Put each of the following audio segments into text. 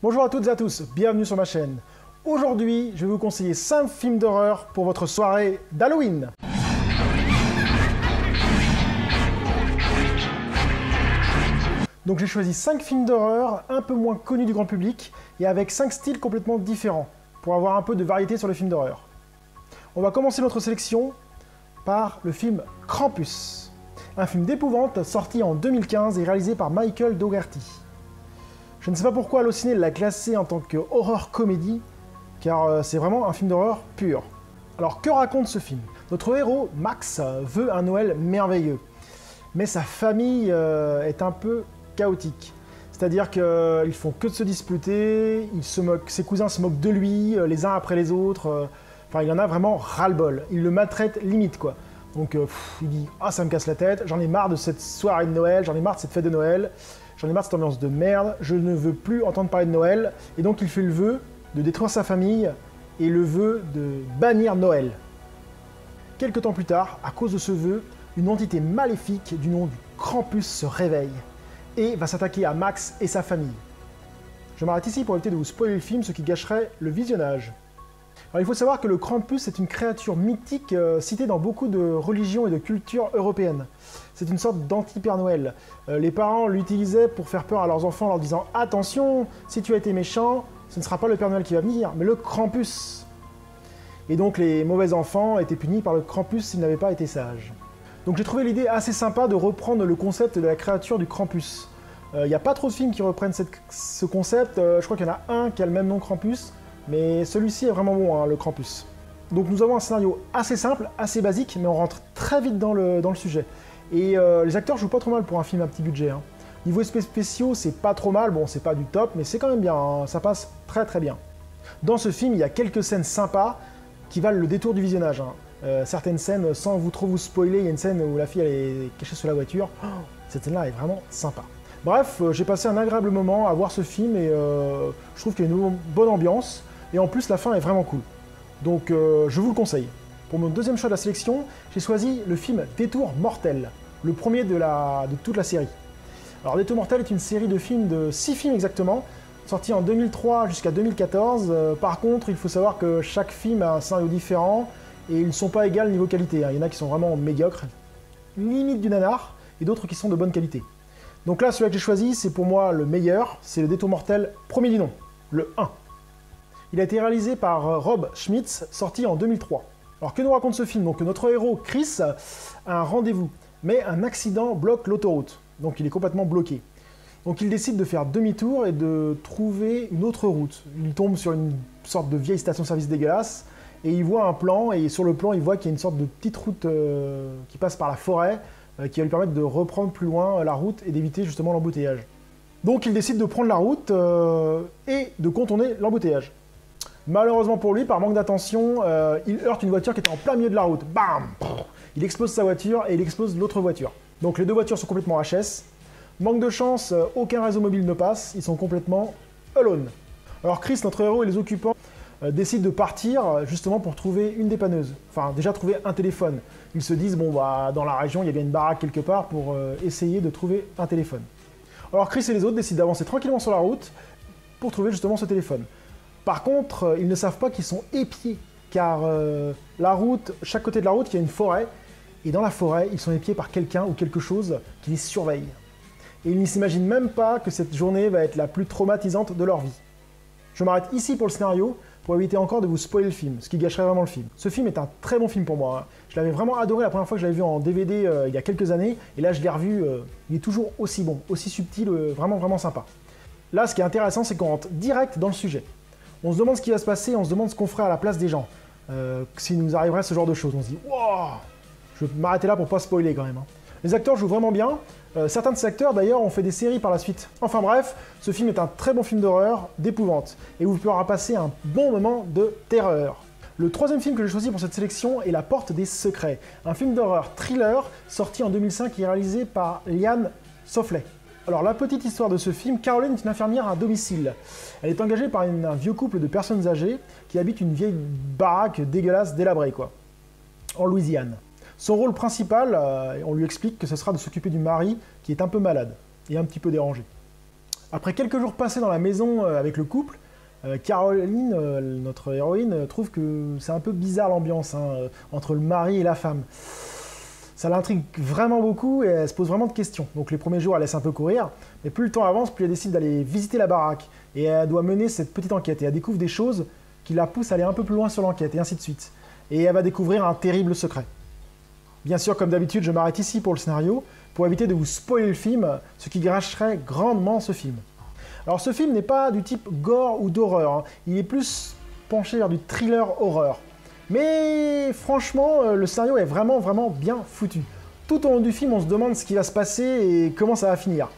Bonjour à toutes et à tous, bienvenue sur ma chaîne. Aujourd'hui, je vais vous conseiller 5 films d'horreur pour votre soirée d'Halloween. Donc j'ai choisi 5 films d'horreur un peu moins connus du grand public et avec 5 styles complètement différents pour avoir un peu de variété sur les films d'horreur. On va commencer notre sélection par le film Krampus, un film d'épouvante sorti en 2015 et réalisé par Michael Dougherty. Je ne sais pas pourquoi Allociné l'a classé en tant que horror comédie, car c'est vraiment un film d'horreur pur. Alors que raconte ce film? Notre héros, Max, veut un Noël merveilleux, mais sa famille est un peu chaotique. C'est-à-dire qu'ils font que de se disputer, ses cousins se moquent de lui, les uns après les autres, enfin il en a vraiment ras-le-bol, il le maltraite limite quoi. Donc il dit « Ah ça me casse la tête, j'en ai marre de cette soirée de Noël, j'en ai marre de cette fête de Noël, j'en ai marre de cette ambiance de merde, je ne veux plus entendre parler de Noël », et donc il fait le vœu de détruire sa famille et le vœu de bannir Noël. Quelques temps plus tard, à cause de ce vœu, une entité maléfique du nom du Krampus se réveille et va s'attaquer à Max et sa famille. Je m'arrête ici pour éviter de vous spoiler le film, ce qui gâcherait le visionnage. Alors, il faut savoir que le Krampus est une créature mythique citée dans beaucoup de religions et de cultures européennes. C'est une sorte d'anti-Père Noël. Les parents l'utilisaient pour faire peur à leurs enfants en leur disant « Attention, si tu as été méchant, ce ne sera pas le Père Noël qui va venir, mais le Krampus !» Et donc les mauvais enfants étaient punis par le Krampus s'ils n'avaient pas été sages. Donc j'ai trouvé l'idée assez sympa de reprendre le concept de la créature du Krampus. Il n'y a pas trop de films qui reprennent ce concept, je crois qu'il y en a un qui a le même nom Krampus, mais celui-ci est vraiment bon, hein, le Krampus. Donc nous avons un scénario assez simple, assez basique, mais on rentre très vite dans le sujet. Et les acteurs jouent pas trop mal pour un film à petit budget. Hein. Niveau effets spéciaux, c'est pas trop mal, bon c'est pas du top, mais c'est quand même bien, hein, ça passe très très bien. Dans ce film, il y a quelques scènes sympas qui valent le détour du visionnage. Hein. Certaines scènes, sans trop vous spoiler, il y a une scène où la fille elle est cachée sous la voiture. Oh, cette scène-là est vraiment sympa. Bref, j'ai passé un agréable moment à voir ce film et je trouve qu'il y a une bonne ambiance. Et en plus, la fin est vraiment cool. Donc, je vous le conseille. Pour mon deuxième choix de la sélection, j'ai choisi le film Détour mortel, le premier de toute la série. Alors, Détour mortel est une série de films de 6 films exactement, sortis en 2003 jusqu'à 2014. Par contre, il faut savoir que chaque film a un scénario différent et ils ne sont pas égaux niveau qualité. Hein. Il y en a qui sont vraiment médiocres, limite du nanar, et d'autres qui sont de bonne qualité. Donc là, celui que j'ai choisi, c'est pour moi le meilleur, c'est le Détour mortel premier du nom, le 1. Il a été réalisé par Rob Schmitz, sorti en 2003. Alors que nous raconte ce film? Donc notre héros, Chris, a un rendez-vous, mais un accident bloque l'autoroute, donc il est complètement bloqué. Donc il décide de faire demi-tour et de trouver une autre route. Il tombe sur une sorte de vieille station-service dégueulasse, et il voit un plan, et sur le plan il voit qu'il y a une sorte de petite route qui passe par la forêt, qui va lui permettre de reprendre plus loin la route et d'éviter justement l'embouteillage. Donc il décide de prendre la route et de contourner l'embouteillage. Malheureusement pour lui, par manque d'attention, il heurte une voiture qui était en plein milieu de la route. Bam! Il explose sa voiture et il explose l'autre voiture. Donc les deux voitures sont complètement HS. Manque de chance, aucun réseau mobile ne passe, ils sont complètement alone. Alors Chris, notre héros et les occupants décident de partir justement pour trouver une dépanneuse. Enfin, déjà trouver un téléphone. Ils se disent, bon bah dans la région, il y a bien une baraque quelque part pour essayer de trouver un téléphone. Alors Chris et les autres décident d'avancer tranquillement sur la route pour trouver justement ce téléphone. Par contre, ils ne savent pas qu'ils sont épiés, car la route, chaque côté de la route, il y a une forêt, et dans la forêt, ils sont épiés par quelqu'un ou quelque chose qui les surveille. Et ils ne s'imaginent même pas que cette journée va être la plus traumatisante de leur vie. Je m'arrête ici pour le scénario, pour éviter encore de vous spoiler le film, ce qui gâcherait vraiment le film. Ce film est un très bon film pour moi. Hein. Je l'avais vraiment adoré la première fois que je l'avais vu en DVD il y a quelques années, et là je l'ai revu, il est toujours aussi bon, aussi subtil, vraiment vraiment sympa. Là, ce qui est intéressant, c'est qu'on rentre direct dans le sujet. On se demande ce qui va se passer, on se demande ce qu'on ferait à la place des gens. S'il nous arriverait ce genre de choses, on se dit « Wow !» Je vais m'arrêter là pour pas spoiler quand même. Hein. Les acteurs jouent vraiment bien. Certains de ces acteurs, d'ailleurs, ont fait des séries par la suite. Enfin bref, ce film est un très bon film d'horreur, d'épouvante, et vous pourrez passer un bon moment de terreur. Le troisième film que j'ai choisi pour cette sélection est La Porte des Secrets, un film d'horreur thriller sorti en 2005 et réalisé par Liane Sofley. Alors la petite histoire de ce film, Caroline est une infirmière à domicile. Elle est engagée par un vieux couple de personnes âgées qui habitent une vieille baraque dégueulasse délabrée quoi, en Louisiane. Son rôle principal, on lui explique que ce sera de s'occuper du mari qui est un peu malade et un petit peu dérangé. Après quelques jours passés dans la maison avec le couple, Caroline, notre héroïne, trouve que c'est un peu bizarre l'ambiance entre le mari et la femme. Ça l'intrigue vraiment beaucoup et elle se pose vraiment de questions. Donc les premiers jours, elle laisse un peu courir, mais plus le temps avance, plus elle décide d'aller visiter la baraque. Et elle doit mener cette petite enquête. Et elle découvre des choses qui la poussent à aller un peu plus loin sur l'enquête, et ainsi de suite. Et elle va découvrir un terrible secret. Bien sûr, comme d'habitude, je m'arrête ici pour le scénario, pour éviter de vous spoiler le film, ce qui gâcherait grandement ce film. Alors ce film n'est pas du type gore ou d'horreur, hein. Il est plus penché vers du thriller horreur. Mais franchement, le scénario est vraiment bien foutu. Tout au long du film, on se demande ce qui va se passer et comment ça va finir.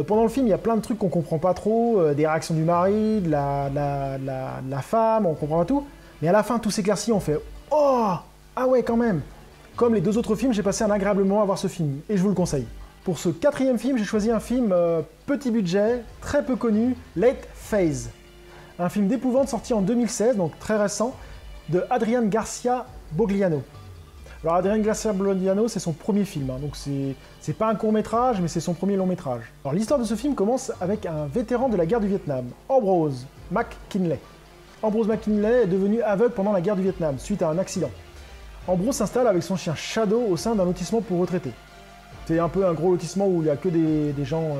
Pendant le film, il y a plein de trucs qu'on comprend pas trop, des réactions du mari, de la femme, on comprend pas tout. Mais à la fin, tout s'éclaircit, on fait « Oh, ah ouais, quand même !» Comme les deux autres films, j'ai passé un agréable moment à voir ce film, et je vous le conseille. Pour ce quatrième film, j'ai choisi un film petit budget, très peu connu, Late Phase. Un film d'épouvante sorti en 2016, donc très récent, de Adrian Garcia Bogliano. Alors Adrian Garcia Bogliano, c'est son premier film, hein, donc c'est pas un court-métrage, mais c'est son premier long-métrage. Alors l'histoire de ce film commence avec un vétéran de la guerre du Vietnam, Ambrose McKinley. Ambrose McKinley est devenu aveugle pendant la guerre du Vietnam, suite à un accident. Ambrose s'installe avec son chien Shadow au sein d'un lotissement pour retraités. C'est un peu un gros lotissement où il n'y a que des gens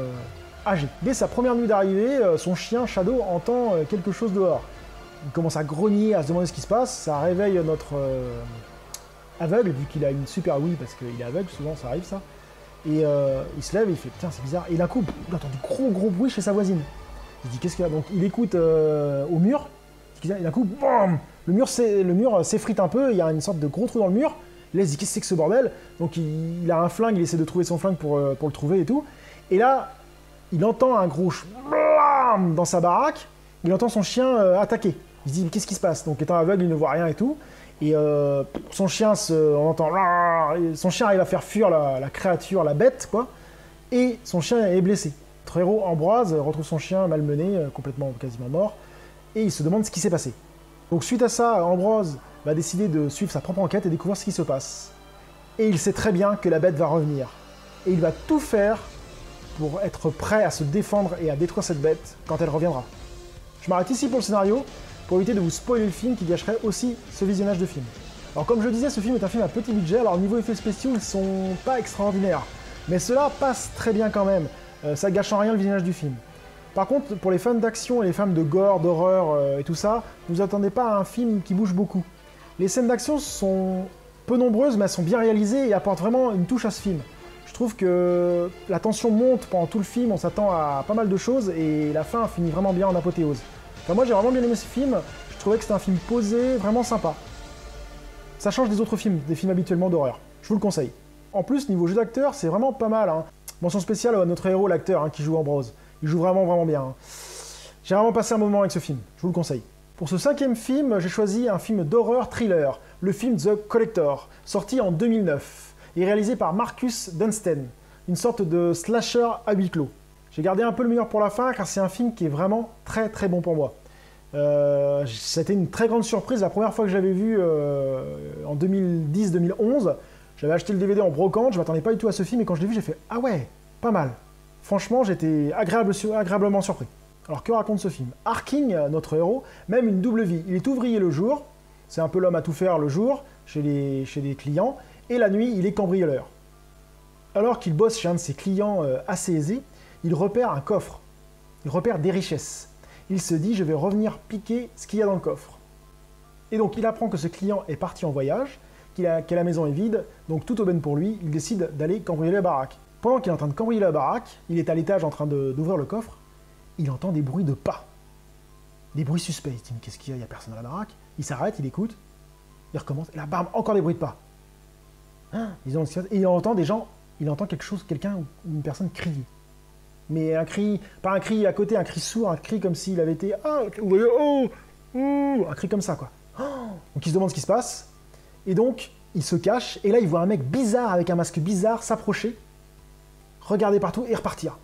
âgés. Dès sa première nuit d'arrivée, son chien Shadow entend quelque chose dehors. Il commence à grogner, à se demander ce qui se passe, ça réveille notre aveugle, vu qu'il a une super ouïe, parce qu'il est aveugle, souvent ça arrive ça. Et il se lève et il fait « Tiens, c'est bizarre ». Et d'un coup, il entend du gros bruit chez sa voisine. Il dit « Qu'est-ce qu'il y a ?» Donc il écoute au mur, et d'un coup, BAM ! Le mur s'effrite un peu, il y a une sorte de gros trou dans le mur. Là, il se dit « Qu'est-ce que c'est que ce bordel ?» Donc il a un flingue, il essaie de trouver son flingue pour le trouver et tout. Et là, il entend un gros blam dans sa baraque, il entend son chien attaquer. Il se dit « Qu'est-ce qui se passe ?» Donc étant aveugle, il ne voit rien et tout. Et son chien, on entend... Son chien arrive à faire fuir la créature, la bête, quoi. Et son chien est blessé. Notre héros, Ambroise, retrouve son chien malmené, complètement, quasiment mort. Et il se demande ce qui s'est passé. Donc suite à ça, Ambroise va décider de suivre sa propre enquête et découvrir ce qui se passe. Et il sait très bien que la bête va revenir. Et il va tout faire pour être prêt à se défendre et à détruire cette bête quand elle reviendra. Je m'arrête ici pour le scénario, pour éviter de vous spoiler le film qui gâcherait aussi ce visionnage de film. Alors comme je le disais, ce film est un film à petit budget, alors niveau effets spéciaux, ils sont pas extraordinaires. Mais cela passe très bien quand même, ça gâche en rien le visionnage du film. Par contre, pour les fans d'action et les fans de gore, d'horreur et tout ça, ne vous attendez pas à un film qui bouge beaucoup. Les scènes d'action sont peu nombreuses, mais elles sont bien réalisées et apportent vraiment une touche à ce film. Je trouve que la tension monte pendant tout le film, on s'attend à pas mal de choses, et la fin finit vraiment bien en apothéose. Enfin, moi j'ai vraiment bien aimé ce film, je trouvais que c'était un film posé, vraiment sympa. Ça change des autres films, des films habituellement d'horreur. Je vous le conseille. En plus, niveau jeu d'acteur, c'est vraiment pas mal. Hein. Mention spéciale à notre héros, l'acteur qui joue Ambrose. Il joue vraiment bien. Hein. J'ai vraiment passé un moment avec ce film, je vous le conseille. Pour ce cinquième film, j'ai choisi un film d'horreur thriller, le film The Collector, sorti en 2009, et réalisé par Marcus Dunstan, une sorte de slasher à huis clos. J'ai gardé un peu le meilleur pour la fin, car c'est un film qui est vraiment très bon pour moi. C'était une très grande surprise, la première fois que je l'avais vu en 2010-2011, j'avais acheté le DVD en brocante, je m'attendais pas du tout à ce film, et quand je l'ai vu, j'ai fait « Ah ouais, pas mal !» Franchement, j'étais agréablement surpris. Alors que raconte ce film? Harking, notre héros, mène une double vie. Il est ouvrier le jour, c'est un peu l'homme à tout faire le jour, chez les clients, et la nuit, il est cambrioleur. Alors qu'il bosse chez un de ses clients assez aisés, il repère un coffre. Il repère des richesses. Il se dit, je vais revenir piquer ce qu'il y a dans le coffre. Et donc il apprend que ce client est parti en voyage, que la maison est vide, donc tout aubaine pour lui, il décide d'aller cambrioler la baraque. Pendant qu'il est en train de cambrioler la baraque, il est à l'étage en train d'ouvrir le coffre, il entend des bruits de pas. Des bruits suspects. Il se dit, mais qu'est-ce qu'il y a? Il n'y a personne dans la baraque. Il s'arrête, il écoute, il recommence, et là, bam, encore des bruits de pas. Et il entend des gens, il entend quelqu'un ou une personne crier. Mais un cri, pas un cri à côté, un cri sourd, un cri comme s'il avait été, un cri comme ça, quoi. Donc il se demande ce qui se passe, et donc il se cache, et là il voit un mec bizarre avec un masque bizarre s'approcher, regarder partout et repartir.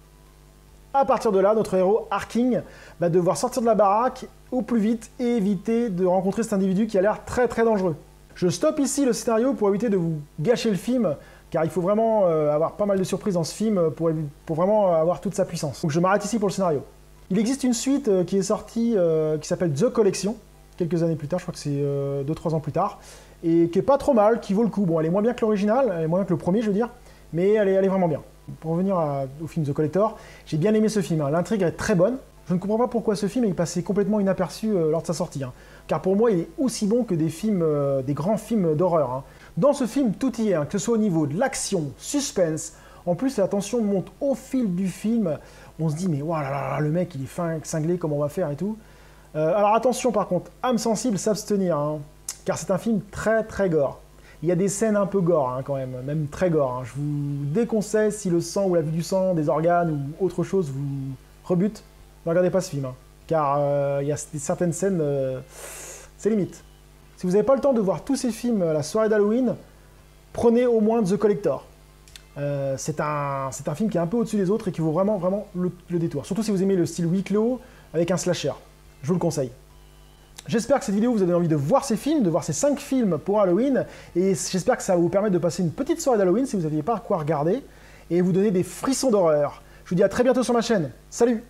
À partir de là, notre héros, Harking, va devoir sortir de la baraque au plus vite et éviter de rencontrer cet individu qui a l'air très dangereux. Je stoppe ici le scénario pour éviter de vous gâcher le film, car il faut vraiment avoir pas mal de surprises dans ce film pour vraiment avoir toute sa puissance. Donc je m'arrête ici pour le scénario. Il existe une suite qui est sortie, qui s'appelle The Collection, quelques années plus tard, je crois que c'est 2-3 ans plus tard, et qui est pas trop mal, qui vaut le coup. Bon, elle est moins bien que l'original, elle est moins bien que le premier, je veux dire, mais elle est vraiment bien. Pour revenir au film The Collector, j'ai bien aimé ce film, hein. L'intrigue est très bonne. Je ne comprends pas pourquoi ce film est passé complètement inaperçu lors de sa sortie, hein. Car pour moi, il est aussi bon que des grands films d'horreur, hein. Dans ce film, tout y est, hein, que ce soit au niveau de l'action, suspense. En plus, la tension monte au fil du film. On se dit, mais voilà, le mec, il est cinglé, comment on va faire et tout. Alors attention, par contre, âme sensible, s'abstenir, hein, car c'est un film très très gore. Il y a des scènes un peu gore, hein, quand même très gore, hein. Je vous déconseille, si le sang ou la vue du sang, des organes ou autre chose vous rebute, ne regardez pas ce film, hein, car il y a certaines scènes, c'est limite. Si vous n'avez pas le temps de voir tous ces films à la soirée d'Halloween, prenez au moins The Collector. C'est un film qui est un peu au-dessus des autres et qui vaut vraiment le détour. Surtout si vous aimez le style huis clos avec un slasher. Je vous le conseille. J'espère que cette vidéo vous a donné envie de voir ces films, de voir ces 5 films pour Halloween, et j'espère que ça va vous permettre de passer une petite soirée d'Halloween si vous n'aviez pas quoi regarder, et vous donner des frissons d'horreur. Je vous dis à très bientôt sur ma chaîne. Salut!